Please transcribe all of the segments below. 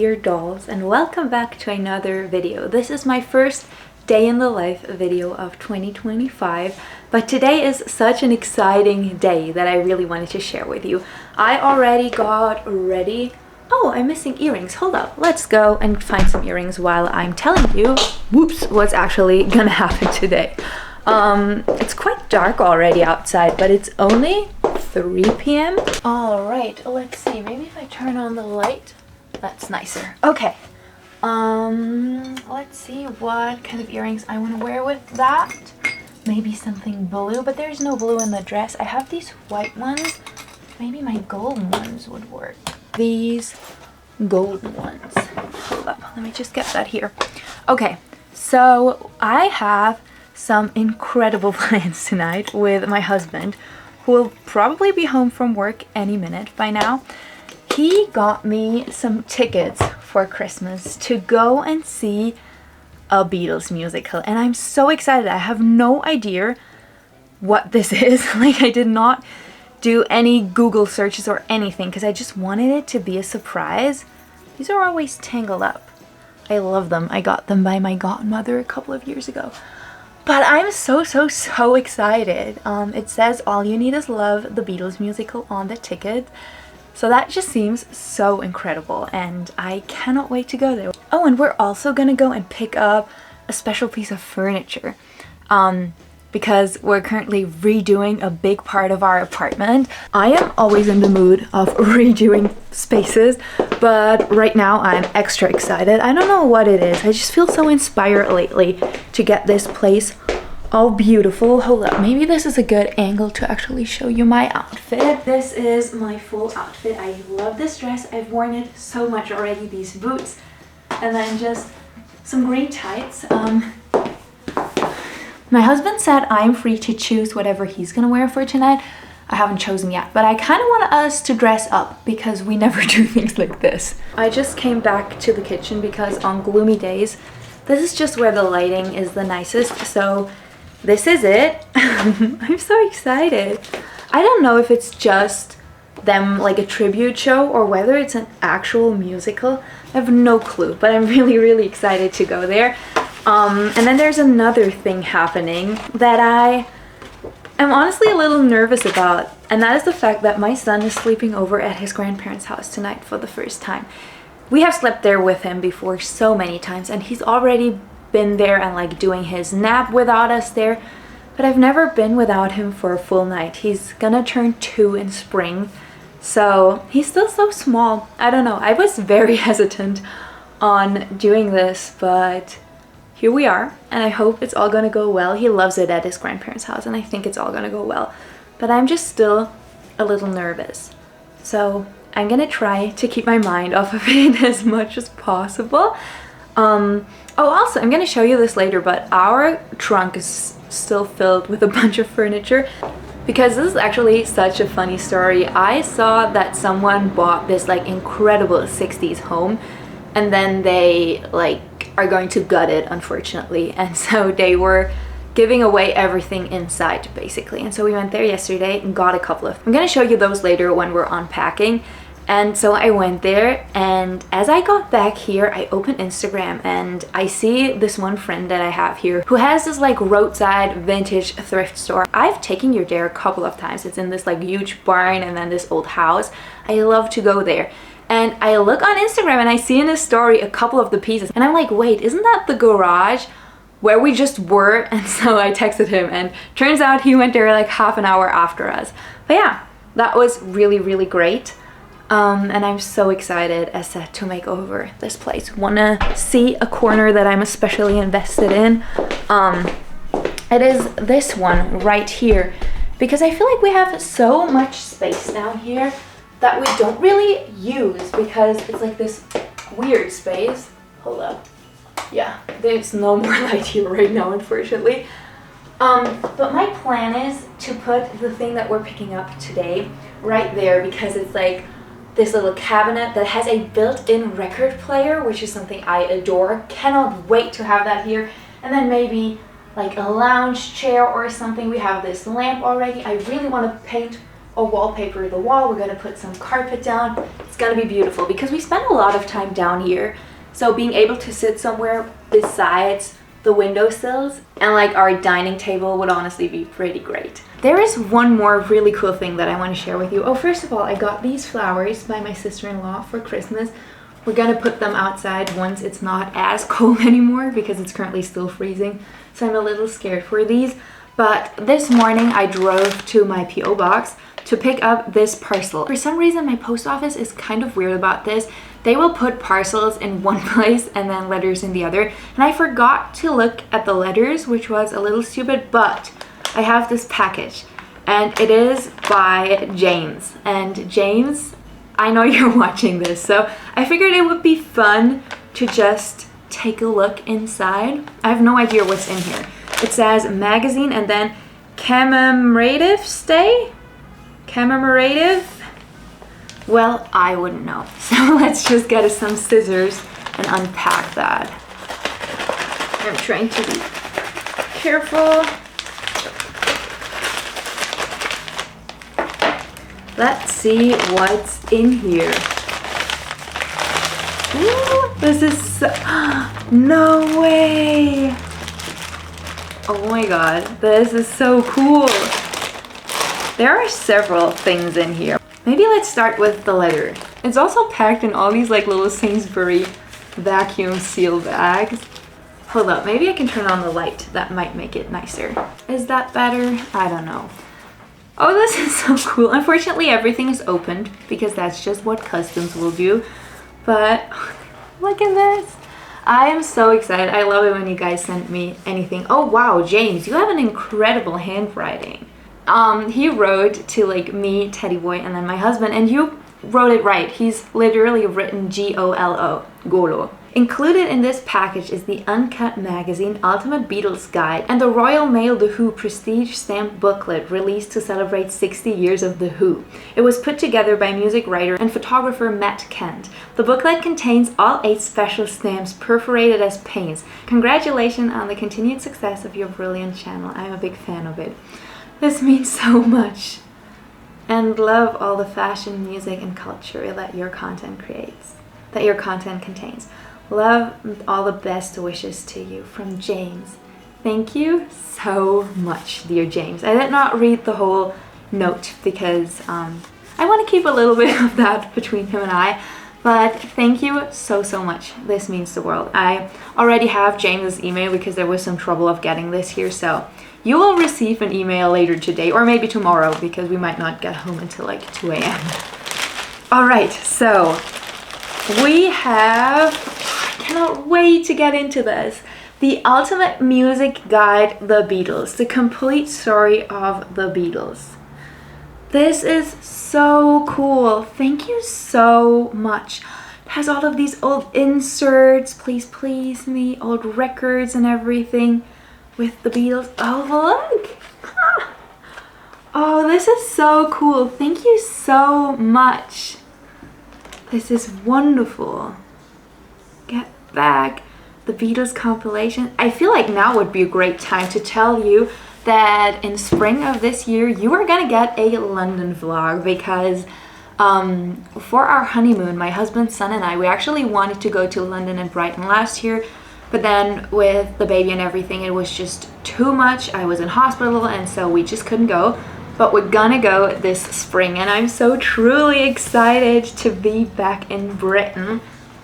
dear dolls, and welcome back to another video. This is my first day in the life video of 2025, but today is such an exciting day that I really wanted to share with you. I already got ready. Oh, I'm missing earrings. Hold up. Let's go and find some earrings while I'm telling you, whoops, what's actually gonna happen today. It's quite dark already outside, but it's only 3 p.m. All right, let's see. Maybe if I turn on the light, that's nicer. Okay. Let's see what kind of earrings I want to wear with that. Maybe something blue, but there's no blue in the dress. I have these white ones. Maybe my golden ones would work. These golden ones. Hold up, let me just get that here. Okay, so I have some incredible plans tonight with my husband, who will probably be home from work any minute by now. He got me some tickets for Christmas to go and see a Beatles musical, and I'm so excited. I have no idea what this is. Like, I did not do any Google searches or anything because I just wanted it to be a surprise. These are always tangled up. I love them. I got them by my godmother a couple of years ago. But I'm so excited. It says All You Need Is Love, the Beatles musical, on the ticket. So that just seems so incredible, and I cannot wait to go there. Oh, and we're also gonna go and pick up a special piece of furniture. Because we're currently redoing a big part of our apartment. I am always in the mood of redoing spaces, but right now I'm extra excited. I don't know what it is. I just feel so inspired lately to get this place all beautiful. Hold up, maybe this is a good angle to actually show you my outfit. This is my full outfit. I love this dress. I've worn it so much already. These boots, and then just some green tights. My husband said I'm free to choose whatever he's gonna wear for tonight. I haven't chosen yet, but I kind of want us to dress up because we never do things like this. I just came back to the kitchen because on gloomy days, this is just where the lighting is the nicest, so this is it. I'm so excited. I don't know if it's just them like a tribute show or whether it's an actual musical. I have no clue, but I'm really excited to go there. And then there's another thing happening that I am honestly a little nervous about, and that is the fact that my son is sleeping over at his grandparents' house tonight for the first time. We have slept there with him before so many times, and he's already been there and like doing his nap without us there, but I've never been without him for a full night. He's gonna turn 2 in spring, so he's still so small. I don't know. I was very hesitant on doing this, but here we are, and I hope it's all gonna go well. He loves it at his grandparents' house, and I think it's all gonna go well. But I'm just still a little nervous. So I'm gonna try to keep my mind off of it as much as possible. Oh, also, I'm gonna show you this later, but our trunk is still filled with a bunch of furniture because this is actually such a funny story. I saw that someone bought this like incredible 60s home, and then they like are going to gut it, unfortunately, and so they were giving away everything inside basically, and so we went there yesterday and got a couple of, I'm gonna show you those later when we're unpacking. And so I went there, and as I got back here, I opened Instagram and I see this one friend that I have here who has this like roadside vintage thrift store. I've taken you there a couple of times. It's in this like huge barn and then this old house. I love to go there. And I look on Instagram and I see in his story a couple of the pieces, and I'm like, wait, isn't that the garage where we just were? And so I texted him, and turns out he went there like half an hour after us. But yeah, that was really great. And I'm so excited, as said, to make over this place. Wanna see a corner that I'm especially invested in? It is this one right here, because I feel like we have so much space now here that we don't really use because it's like this weird space. Hold up. Yeah, there's no more light here right now, unfortunately. But my plan is to put the thing that we're picking up today right there, because it's like this little cabinet that has a built-in record player, which is something I adore. Cannot wait to have that here. And then maybe like a lounge chair or something. We have this lamp already. I really want to paint or wallpaper the wall. We're gonna put some carpet down. It's gonna be beautiful because we spend a lot of time down here. So being able to sit somewhere besides the windowsills and like our dining table would honestly be pretty great. There is one more really cool thing that I want to share with you. Oh, first of all, I got these flowers by my sister-in-law for Christmas. We're gonna put them outside once it's not as cold anymore because it's currently still freezing. So I'm a little scared for these. But this morning I drove to my P.O. box to pick up this parcel. For some reason my post office is kind of weird about this. They will put parcels in one place and then letters in the other. And I forgot to look at the letters, which was a little stupid, but I have this package and it is by James. And James, I know you're watching this, so I figured it would be fun to just take a look inside. I have no idea what's in here. It says magazine and then commemorative stay? Commemorative? Well, I wouldn't know. So let's just get us some scissors and unpack that. I'm trying to be careful. Let's see what's in here. Ooh, this is so... No way! Oh my god, this is so cool. There are several things in here. Maybe let's start with the letter. It's also packed in all these like little Sainsbury vacuum seal bags. Hold up, maybe I can turn on the light. That might make it nicer. Is that better? I don't know. Oh, this is so cool. Unfortunately, everything is opened because that's just what customs will do. But look at this. I am so excited. I love it when you guys send me anything. Oh wow, James, you have an incredible handwriting. He wrote to like me, Teddy Boy, and then my husband, and you wrote it right. He's literally written G-O-L-O, Golo. Included in this package is the Uncut Magazine Ultimate Beatles Guide and the Royal Mail The Who Prestige Stamp Booklet released to celebrate 60 years of The Who. It was put together by music writer and photographer Matt Kent. The booklet contains all 8 special stamps perforated as paints. Congratulations on the continued success of your brilliant channel. I'm a big fan of it. This means so much. And love all the fashion, music, and culture that your content contains. Love, all the best wishes to you from James. Thank you so much, dear James. I did not read the whole note because I want to keep a little bit of that between him and I. But thank you so much. This means the world. I already have James's email because there was some trouble of getting this here. So you will receive an email later today or maybe tomorrow because we might not get home until like 2 a.m. All right, so we have... cannot wait to get into this. The Ultimate Music Guide, The Beatles. The complete story of the Beatles. This is so cool. Thank you so much. It has all of these old inserts, please please me, old records and everything with the Beatles. Oh, look. Oh, this is so cool. Thank you so much. This is wonderful. Get back, the Beatles compilation. I feel like now would be a great time to tell you that in spring of this year you are gonna get a London vlog because for our honeymoon, my husband, son, and I, we actually wanted to go to London and Brighton last year, but then with the baby and everything it was just too much. I was in hospital and so we just couldn't go, but we're gonna go this spring and I'm so truly excited to be back in Britain.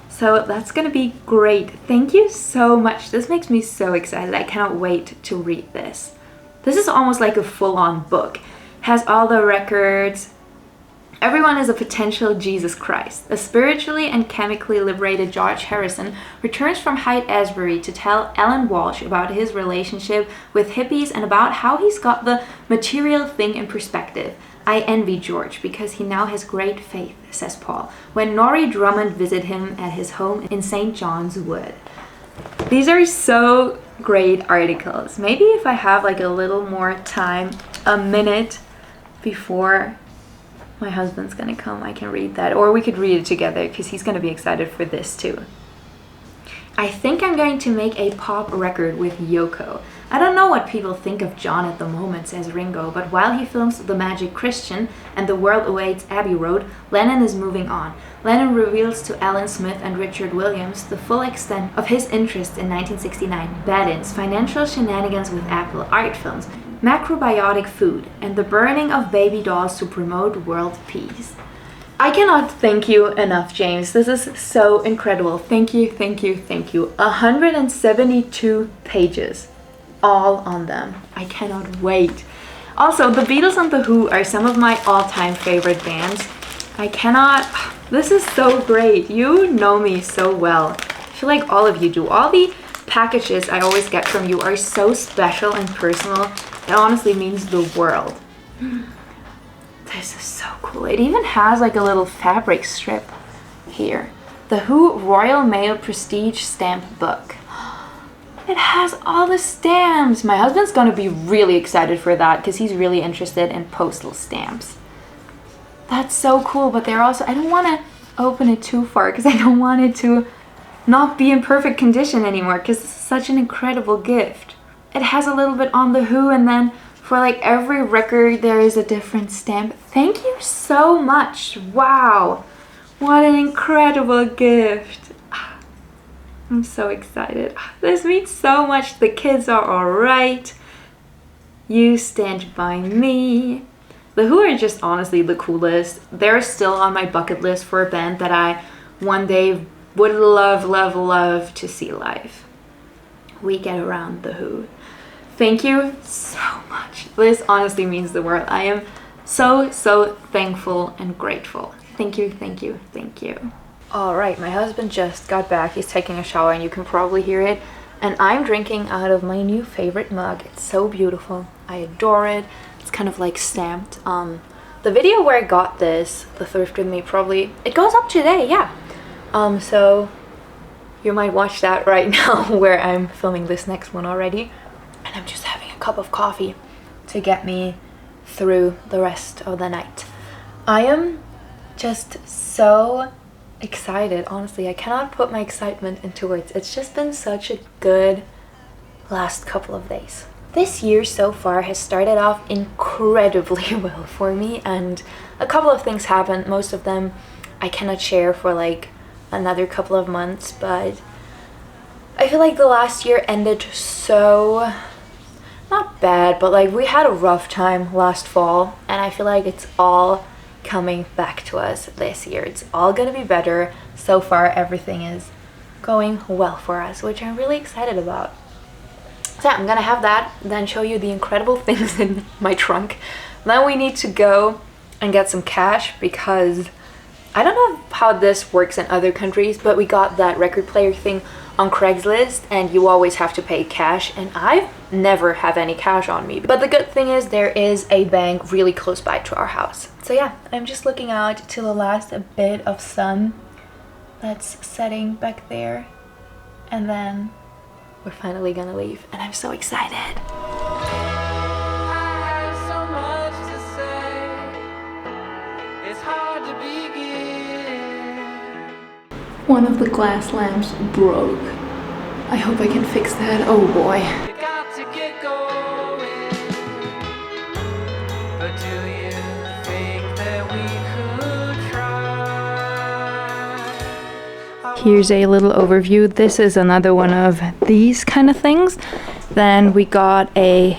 So that's gonna be great. Thank you so much. This makes me so excited. I cannot wait to read this. This is almost like a full-on book. It has all the records. Everyone is a potential Jesus Christ. A spiritually and chemically liberated George Harrison returns from Haight-Ashbury to tell Ellen Walsh about his relationship with hippies and about how he's got the material thing in perspective. I envy George because he now has great faith, says Paul, when Norrie Drummond visited him at his home in St. John's Wood. These are so great articles. Maybe if I have like a little more time, a minute before my husband's gonna come, I can read that. Or we could read it together because he's gonna be excited for this too. I think I'm going to make a pop record with Yoko. I don't know what people think of John at the moment, says Ringo, but while he films The Magic Christian and The World Awaits Abbey Road, Lennon is moving on. Lennon reveals to Alan Smith and Richard Williams the full extent of his interest in 1969, bed-ins, financial shenanigans with Apple, art films, macrobiotic food, and the burning of baby dolls to promote world peace. I cannot thank you enough, James. This is so incredible. Thank you, thank you, thank you. 172 pages, all on them. I cannot wait. Also, the Beatles and The Who are some of my all-time favorite bands. This is so great. You know me so well. I feel like all of you do. All the packages I always get from you are so special and personal. It honestly means the world. This is so cool. It even has like a little fabric strip here. The Who Royal Mail Prestige Stamp Book. It has all the stamps. My husband's gonna be really excited for that because he's really interested in postal stamps. That's so cool, but they're also, I don't want to open it too far because I don't want it to not be in perfect condition anymore because this is such an incredible gift. It has a little bit on The Who, and then for like every record there is a different stamp. Thank you so much. Wow, what an incredible gift. I'm so excited. This means so much. The kids are all right. You stand by me. The Who are just honestly the coolest. They're still on my bucket list for a band that I one day would love to see live. We get around The Who. Thank you so much. This honestly means the world. I am so thankful and grateful. Thank you, thank you, thank you. All right, my husband just got back. He's taking a shower and you can probably hear it. And I'm drinking out of my new favorite mug. It's so beautiful. I adore it. It's kind of like stamped. The video where I got this, the thrift with me, probably, it goes up today, yeah. So you might watch that right now where I'm filming this next one already. And I'm just having a cup of coffee to get me through the rest of the night. I am just so excited, honestly. I cannot put my excitement into words. It's just been such a good last couple of days. This year so far has started off incredibly well for me, and a couple of things happened. Most of them I cannot share for like another couple of months, but I feel like the last year ended so, not bad, but like we had a rough time last fall, and I feel like it's all coming back to us this year. It's all gonna be better. So far everything is going well for us, which I'm really excited about. So yeah, I'm gonna have that, then show you the incredible things in my trunk. Then we need to go and get some cash because I don't know how this works in other countries, but we got that record player thing on Craigslist and you always have to pay cash, and I never have any cash on me. But the good thing is there is a bank really close by to our house. So yeah, I'm just looking out to the last bit of sun that's setting back there, and then we're finally gonna leave, and I'm so excited. I have so much to say. It's hard to begin. One of the glass lamps broke. I hope I can fix that. Oh boy. You got to get going. But do you think that we could try? Here's a little overview. This is another one of these kind of things. Then we got a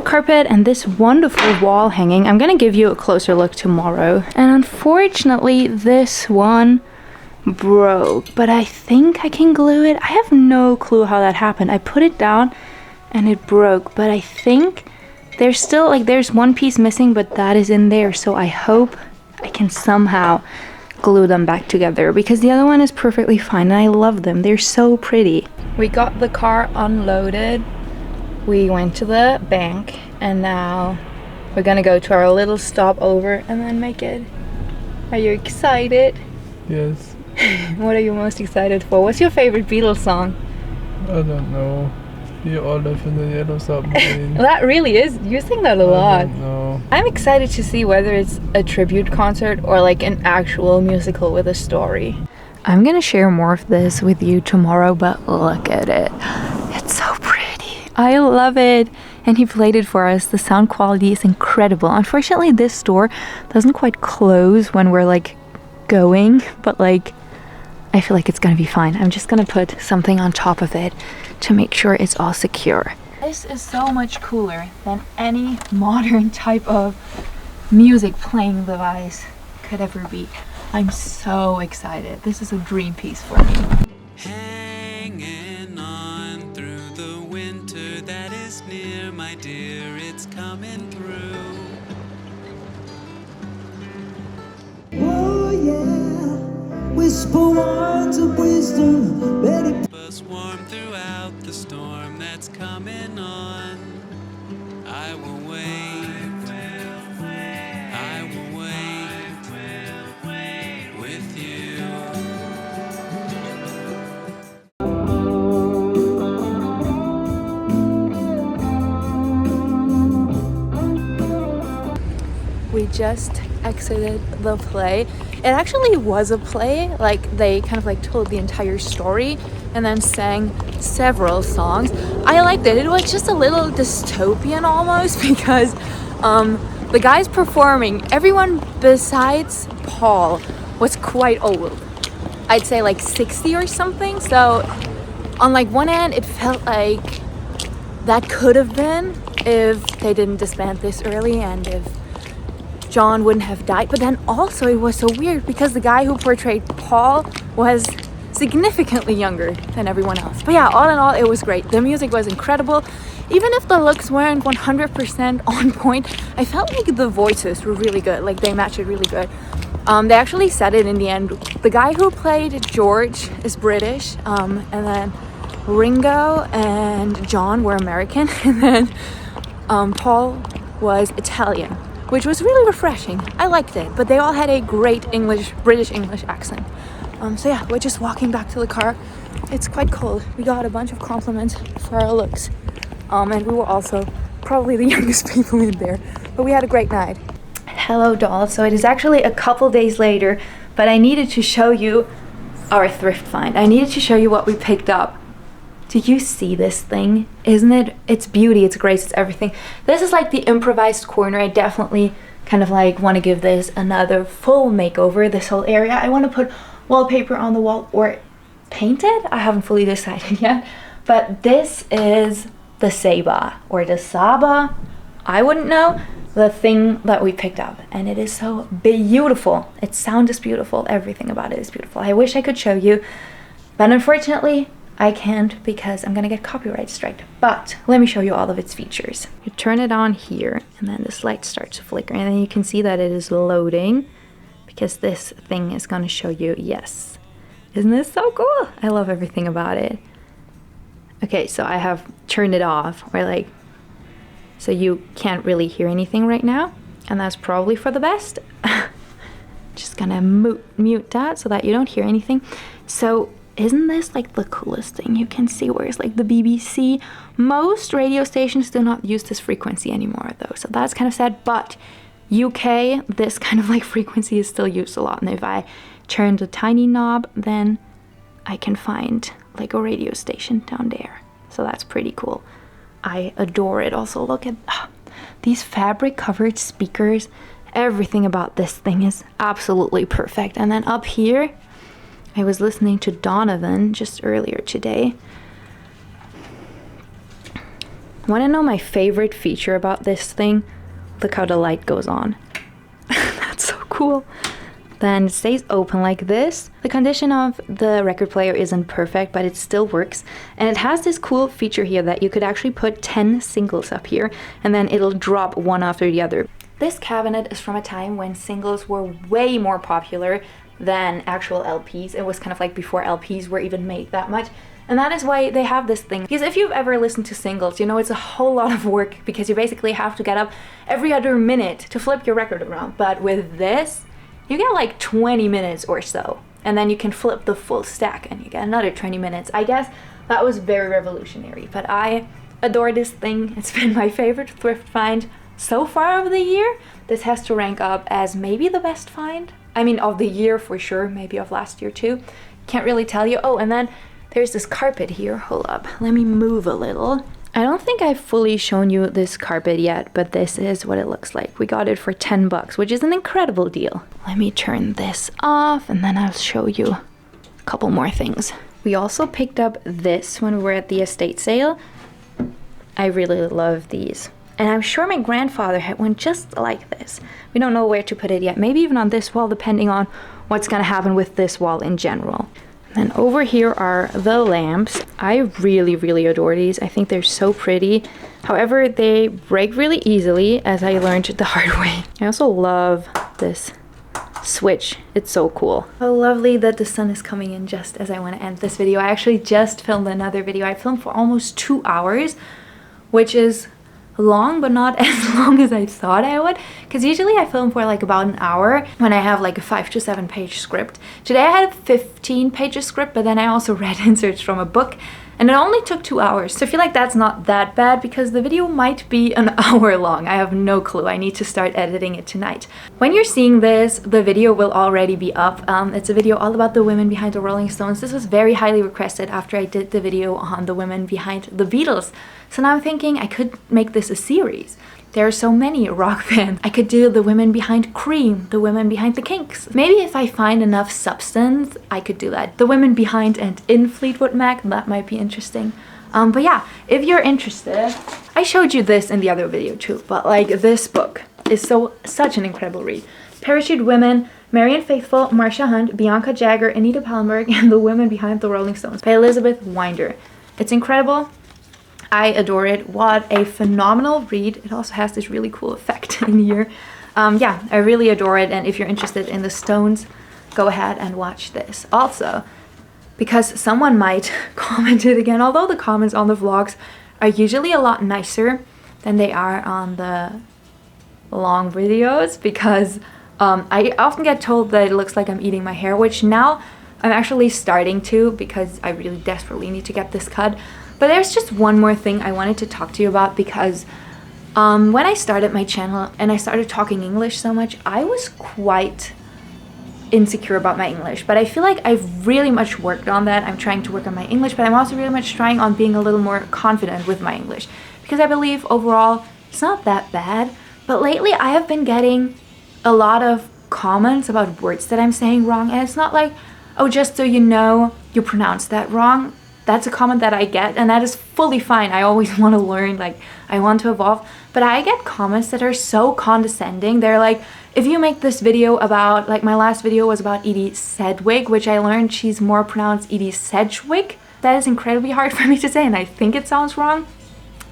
carpet and this wonderful wall hanging. I'm gonna give you a closer look tomorrow. And unfortunately, this one broke, but I think I can glue it. I have no clue how that happened. I put it down and it broke, but I think there's still like there's one piece missing, but that is in there, so I hope I can somehow glue them back together because the other one is perfectly fine and I love them. They're so pretty. We got the car unloaded, we went to the bank, and now we're gonna go to our little stopover and then make it. Are you excited? Yes. What are you most excited for? What's your favorite Beatles song? I don't know. You all live in the yellow submarine. That really is. You sing that a lot. I don't know. I'm excited to see whether it's a tribute concert or like an actual musical with a story. I'm gonna share more of this with you tomorrow, but look at it. It's so pretty. I love it. And he played it for us. The sound quality is incredible. Unfortunately, this store doesn't quite close when we're like going, but like I feel like it's gonna be fine. I'm just gonna put something on top of it to make sure it's all secure. This is so much cooler than any modern type of music playing device could ever be. I'm so excited. This is a dream piece for me. Hanging on through the winter that is near, my dear, it's coming through. Oh yeah, whisper words of wisdom, Betty. Us warm throughout the storm that's coming on. I will wait. I will wait with you. We just exited the play. It actually was a play, like they kind of like told the entire story and then sang several songs. I liked it. It was just a little dystopian almost because the guys performing, everyone besides Paul was quite old. I'd say like 60 or something. So on like one end, it felt like that could have been if they didn't disband this early and if John wouldn't have died. But then also it was so weird because the guy who portrayed Paul was significantly younger than everyone else. But yeah, all in all, it was great. The music was incredible. Even if the looks weren't 100% on point, I felt like the voices were really good. Like they matched it really good. They actually said it in the end. The guy who played George is British, and then Ringo and John were American, and then Paul was Italian, which was really refreshing. I liked it, but they all had a great British English accent. So yeah, we're just walking back to the car. It's quite cold. We got a bunch of compliments for our looks. And we were also probably the youngest people in there, but we had a great night. Hello doll. So it is actually a couple days later, but I needed to show you our thrift find. I needed to show you what we picked up. Do you see this thing? Isn't it? It's beauty, it's grace, it's everything. This is like the improvised corner. I definitely kind of like want to give this another full makeover, this whole area. I want to put wallpaper on the wall or paint it. I haven't fully decided yet. But this is the Saba or the Saba. I wouldn't know. The thing that we picked up, and it is so beautiful. Its sound is beautiful. Everything about it is beautiful. I wish I could show you, but unfortunately I can't because I'm gonna get copyright striked. But let me show you all of its features. You turn it on here and then this light starts to flicker, and then you can see that it is loading because this thing is gonna show you. Yes, isn't this so cool? I love everything about it. Okay, so I have turned it off, or like, so you can't really hear anything right now, and that's probably for the best. Just gonna mute that so that you don't hear anything. So isn't this like the coolest thing you can see? Whereas like the BBC, most radio stations do not use this frequency anymore though, so that's kind of sad. But UK, this kind of like frequency is still used a lot, and if I turn the tiny knob, then I can find like a radio station down there. So that's pretty cool. I adore it. Also, look at these fabric covered speakers. Everything about this thing is absolutely perfect. And then up here, I was listening to Donovan just earlier today. Want to know my favorite feature about this thing? Look how the light goes on. That's so cool. Then it stays open like this. The condition of the record player isn't perfect, but it still works. And it has this cool feature here that you could actually put 10 singles up here, and then it'll drop one after the other. This cabinet is from a time when singles were way more popular than actual LPs. It was kind of like before LPs were even made that much. And that is why they have this thing. Because if you've ever listened to singles, you know it's a whole lot of work because you basically have to get up every other minute to flip your record around. But with this, you get like 20 minutes or so, and then you can flip the full stack and you get another 20 minutes. I guess that was very revolutionary, but I adore this thing. It's been my favorite thrift find so far of the year. This has to rank up as maybe the best find. I mean, of the year for sure, maybe of last year too. Can't really tell you. Oh, and then there's this carpet here. Hold up, let me move a little. I don't think I've fully shown you this carpet yet, but this is what it looks like. We got it for 10 bucks, which is an incredible deal. Let me turn this off and then I'll show you a couple more things. We also picked up this when we were at the estate sale. I really love these. And I'm sure my grandfather had one just like this. We don't know where to put it yet. Maybe even on this wall, depending on what's gonna happen with this wall in general. And over here are the lamps. I really, really adore these. I think they're so pretty. However, they break really easily, as I learned the hard way. I also love this switch. It's so cool. How lovely that the sun is coming in just as I want to end this video. I actually just filmed another video. I filmed for almost 2 hours, which is long, but not as long as I thought I would, because usually I film for like about an hour when I have like a 5 to 7 page script. Today I had a 15 pages script, but then I also read inserts from a book, and it only took 2 hours. So I feel like that's not that bad, because the video might be an hour long. I have no clue. I need to start editing it tonight. When you're seeing this, the video will already be up. It's a video all about the women behind the Rolling Stones. This was very highly requested after I did the video on the women behind the Beatles. So now I'm thinking I could make this a series. There are so many rock bands. I could do the women behind Cream, the women behind the Kinks. Maybe if I find enough substance, I could do that. The women behind and in Fleetwood Mac, that might be interesting. But yeah, if you're interested, I showed you this in the other video too, but like this book is such an incredible read. Parachute Women, Marianne Faithfull, Marsha Hunt, Bianca Jagger, Anita Pallenberg, and the Women Behind the Rolling Stones by Elizabeth Winder. It's incredible. I adore it. What a phenomenal read. It also has this really cool effect in here. Yeah, I really adore it. And if you're interested in the Stones, go ahead and watch this. Also, because someone might comment it again, although the comments on the vlogs are usually a lot nicer than they are on the long videos, because I often get told that it looks like I'm eating my hair, which now I'm actually starting to, because I really desperately need to get this cut. But there's just one more thing I wanted to talk to you about, because when I started my channel and I started talking English so much, I was quite insecure about my English. But I feel like I've really much worked on that. I'm trying to work on my English, but I'm also really much trying on being a little more confident with my English, because I believe overall it's not that bad. But lately I have been getting a lot of comments about words that I'm saying wrong, and it's not like, oh, just so you know, you pronounced that wrong. That's a comment that I get, and that is fully fine. I always want to learn, like, I want to evolve. But I get comments that are so condescending. They're like, if you make this video about, like, my last video was about Edie Sedgwick, which I learned she's more pronounced Edie Sedgwick. That is incredibly hard for me to say, and I think it sounds wrong.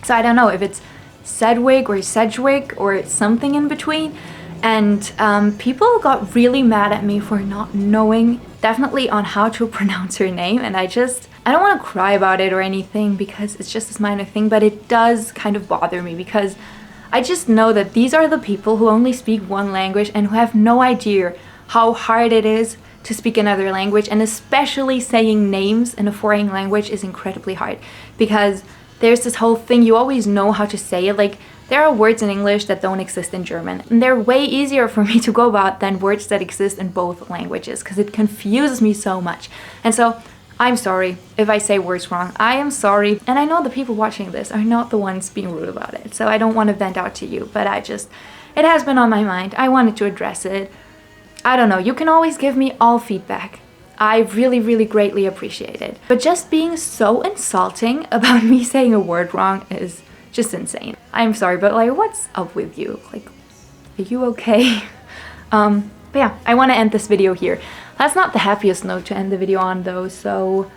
So I don't know if it's Sedgwick or Sedgwick or it's something in between. And people got really mad at me for not knowing definitely on how to pronounce her name, and I don't want to cry about it or anything, because it's just this minor thing, but it does kind of bother me, because I just know that these are the people who only speak one language and who have no idea how hard it is to speak another language, and especially saying names in a foreign language is incredibly hard, because there's this whole thing, you always know how to say it. Like, there are words in English that don't exist in German, and they're way easier for me to go about than words that exist in both languages, because it confuses me so much. And so I'm sorry if I say words wrong. I am sorry, and I know the people watching this are not the ones being rude about it, so I don't want to vent out to you, but it has been on my mind. I wanted to address it. I don't know, you can always give me all feedback. I really, really greatly appreciate it. But just being so insulting about me saying a word wrong is just insane. I'm sorry, but like, what's up with you? Like, are you okay? But yeah, I want to end this video here. That's not the happiest note to end the video on though, so...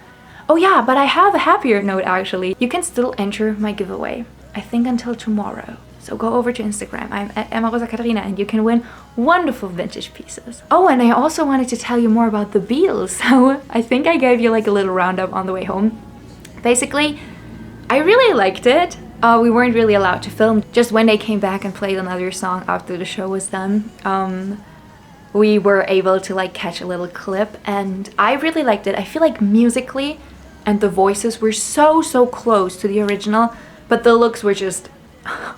Oh yeah, but I have a happier note actually. You can still enter my giveaway, I think until tomorrow. So go over to Instagram, I'm at Emma Rosa Katarina, and you can win wonderful vintage pieces. Oh, and I also wanted to tell you more about the Beatles, so I think I gave you like a little roundup on the way home. Basically, I really liked it. We weren't really allowed to film. Just when they came back and played another song after the show was done, we were able to like catch a little clip, and I really liked it. I feel like musically and the voices were so close to the original, but the looks were just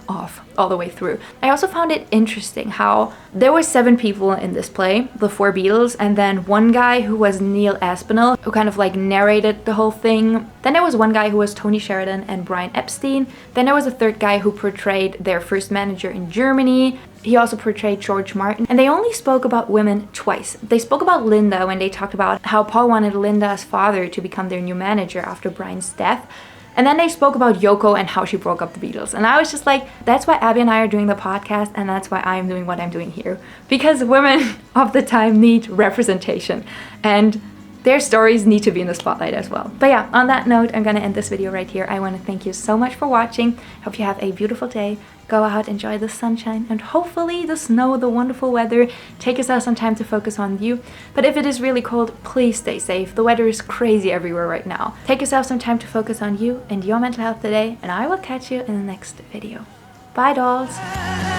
off all the way through. I also found it interesting how there were 7 people in this play, the 4 Beatles, and then one guy who was Neil Aspinall, who kind of like narrated the whole thing. Then there was one guy who was Tony Sheridan and Brian Epstein. Then there was a 3rd guy who portrayed their first manager in Germany. He also portrayed George Martin. And they only spoke about women twice. They spoke about Linda when they talked about how Paul wanted Linda's father to become their new manager after Brian's death. And then they spoke about Yoko and how she broke up the Beatles. And I was just like, that's why Abby and I are doing the podcast, and that's why I'm doing what I'm doing here. Because women of the time need representation, and their stories need to be in the spotlight as well. But yeah, on that note, I'm gonna end this video right here. I wanna thank you so much for watching. Hope you have a beautiful day. Go out, enjoy the sunshine, and hopefully the snow, the wonderful weather. Take yourself some time to focus on you. But if it is really cold, please stay safe. The weather is crazy everywhere right now. Take yourself some time to focus on you and your mental health today, and I will catch you in the next video. Bye, dolls!